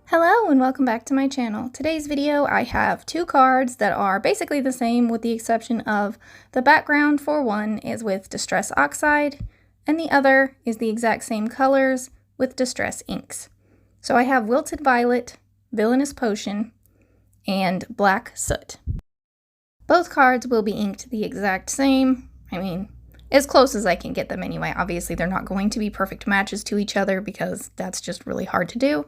Hello and welcome back to my channel. Today's video I have two cards that are basically the same with the exception of the background for one is with Distress Oxide and the other is the exact same colors with Distress Inks. So I have Wilted Violet, Villainous Potion, and Black Soot. Both cards will be inked the exact same. I mean, as close as I can get them anyway. Obviously they're not going to be perfect matches to each other because that's just really hard to do.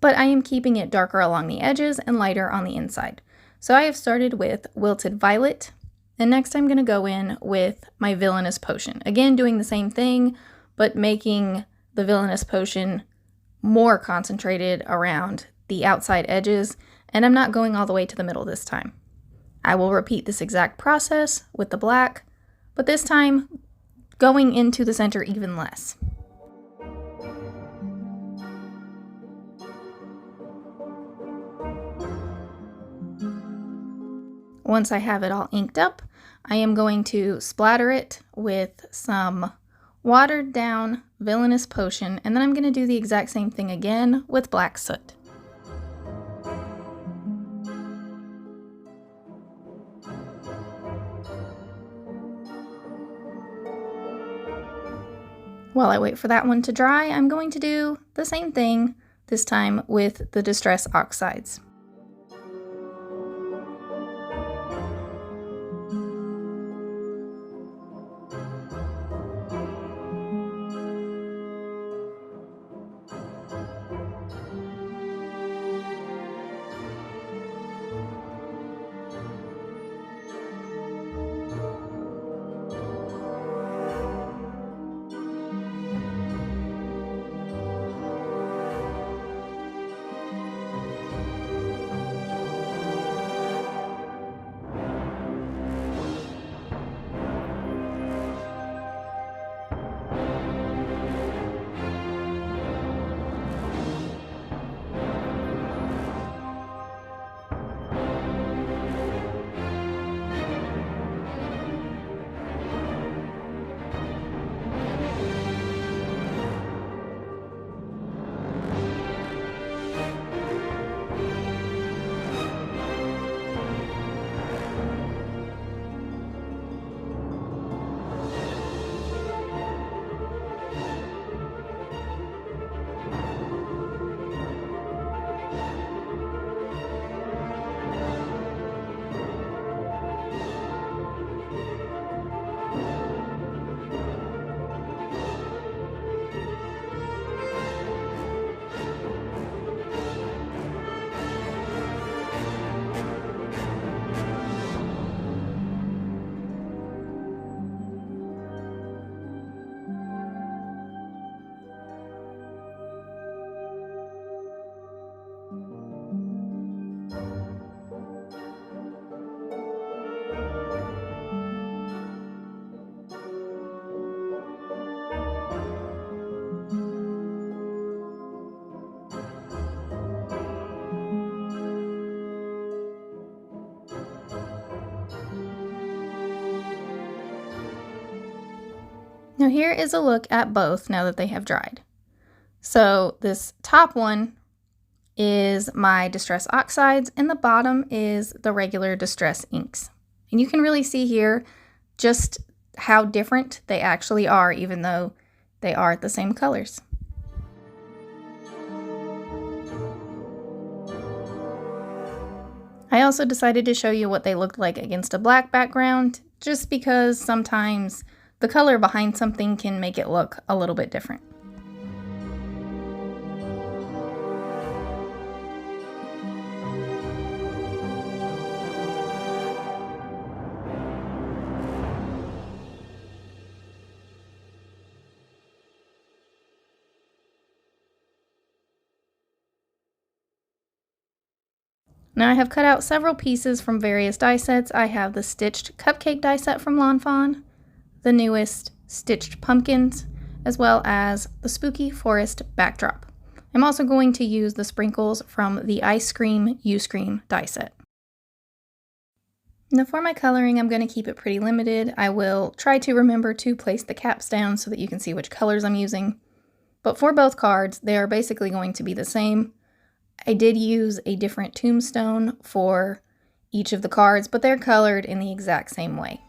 But I am keeping it darker along the edges and lighter on the inside. So I have started with Wilted Violet, and next I'm going to go in with my Villainous Potion. Again, doing the same thing, but making the Villainous Potion more concentrated around the outside edges, and I'm not going all the way to the middle this time. I will repeat this exact process with the black, but this time going into the center even less. Once I have it all inked up, I am going to splatter it with some watered down Villainous Potion, and then I'm going to do the exact same thing again with Black Soot. While I wait for that one to dry, I'm going to do the same thing, this time with the Distress Oxides. Now here is a look at both now that they have dried. So this top one is my Distress Oxides and the bottom is the regular Distress Inks. And you can really see here just how different they actually are even though they are the same colors. I also decided to show you what they looked like against a black background just because sometimes the color behind something can make it look a little bit different. Now I have cut out several pieces from various die sets. I have the stitched cupcake die set from Fawn, the newest stitched pumpkins, as well as the spooky forest backdrop. I'm also going to use the sprinkles from the Ice Cream U Scream die set. Now for my coloring, I'm going to keep it pretty limited. I will try to remember to place the caps down so that you can see which colors I'm using. But for both cards, they are basically going to be the same. I did use a different tombstone for each of the cards, but they're colored in the exact same way.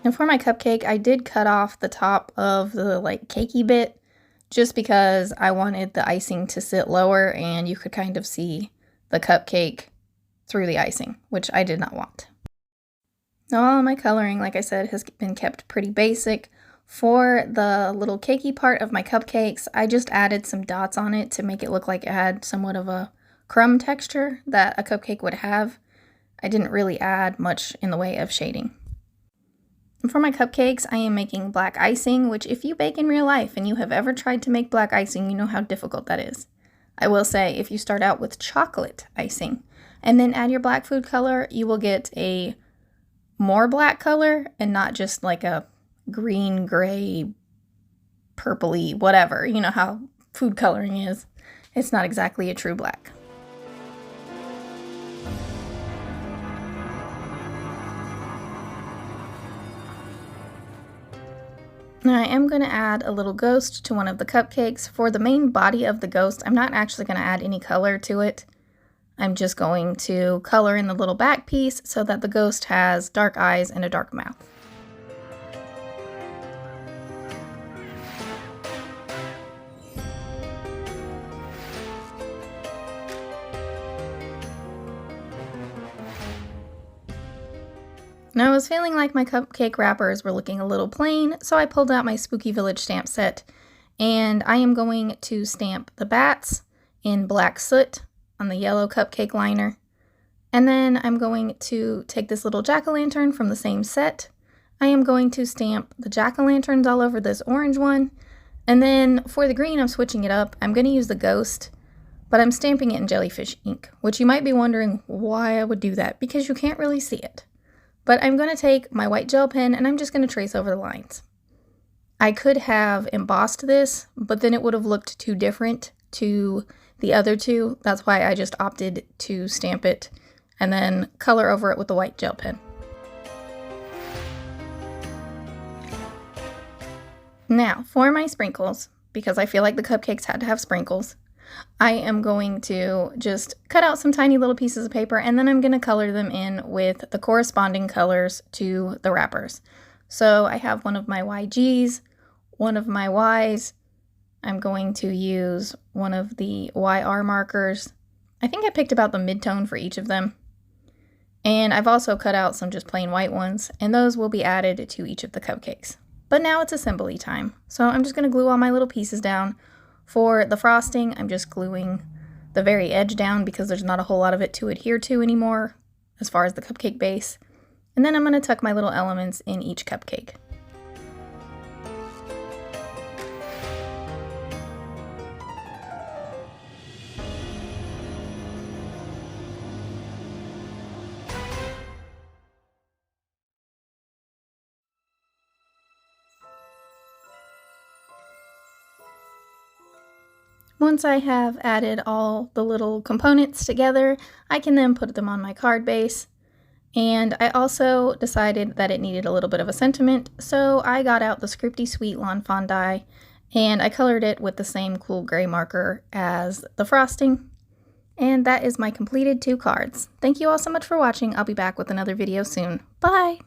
And for my cupcake, I did cut off the top of the cakey bit just because I wanted the icing to sit lower and you could kind of see the cupcake through the icing, which I did not want. Now all of my coloring, like I said, has been kept pretty basic. For the little cakey part of my cupcakes, I just added some dots on it to make it look like it had somewhat of a crumb texture that a cupcake would have. I didn't really add much in the way of shading. And for my cupcakes, I am making black icing, which if you bake in real life and you have ever tried to make black icing, you know how difficult that is. I will say, if you start out with chocolate icing and then add your black food color, you will get a more black color and not just like a green, gray, purpley, whatever. You know how food coloring is. It's not exactly a true black. Now I am going to add a little ghost to one of the cupcakes. For the main body of the ghost, I'm not actually going to add any color to it. I'm just going to color in the little back piece so that the ghost has dark eyes and a dark mouth. Now I was feeling like my cupcake wrappers were looking a little plain, so I pulled out my Spooky Village stamp set, and I am going to stamp the bats in black soot on the yellow cupcake liner. And then I'm going to take this little jack-o'-lantern from the same set. I am going to stamp the jack-o'-lanterns all over this orange one. And then for the green, I'm switching it up. I'm going to use the ghost, but I'm stamping it in Jellyfish Ink, which you might be wondering why I would do that, because you can't really see it. But I'm going to take my white gel pen and I'm just going to trace over the lines. I could have embossed this, but then it would have looked too different to the other two. That's why I just opted to stamp it and then color over it with the white gel pen. Now, for my sprinkles, because I feel like the cupcakes had to have sprinkles, I am going to just cut out some tiny little pieces of paper, and then I'm going to color them in with the corresponding colors to the wrappers. So I have one of my YGs, one of my Ys. I'm going to use one of the YR markers. I think I picked about the mid-tone for each of them. And I've also cut out some just plain white ones, and those will be added to each of the cupcakes. But now it's assembly time. So I'm just going to glue all my little pieces down. For the frosting, I'm just gluing the very edge down because there's not a whole lot of it to adhere to anymore as far as the cupcake base. And then I'm going to tuck my little elements in each cupcake. Once I have added all the little components together, I can then put them on my card base. And I also decided that it needed a little bit of a sentiment, so I got out the Scripty Sweet Lawn Fawn die, and I colored it with the same cool gray marker as the frosting. And that is my completed 2 cards. Thank you all so much for watching. I'll be back with another video soon. Bye!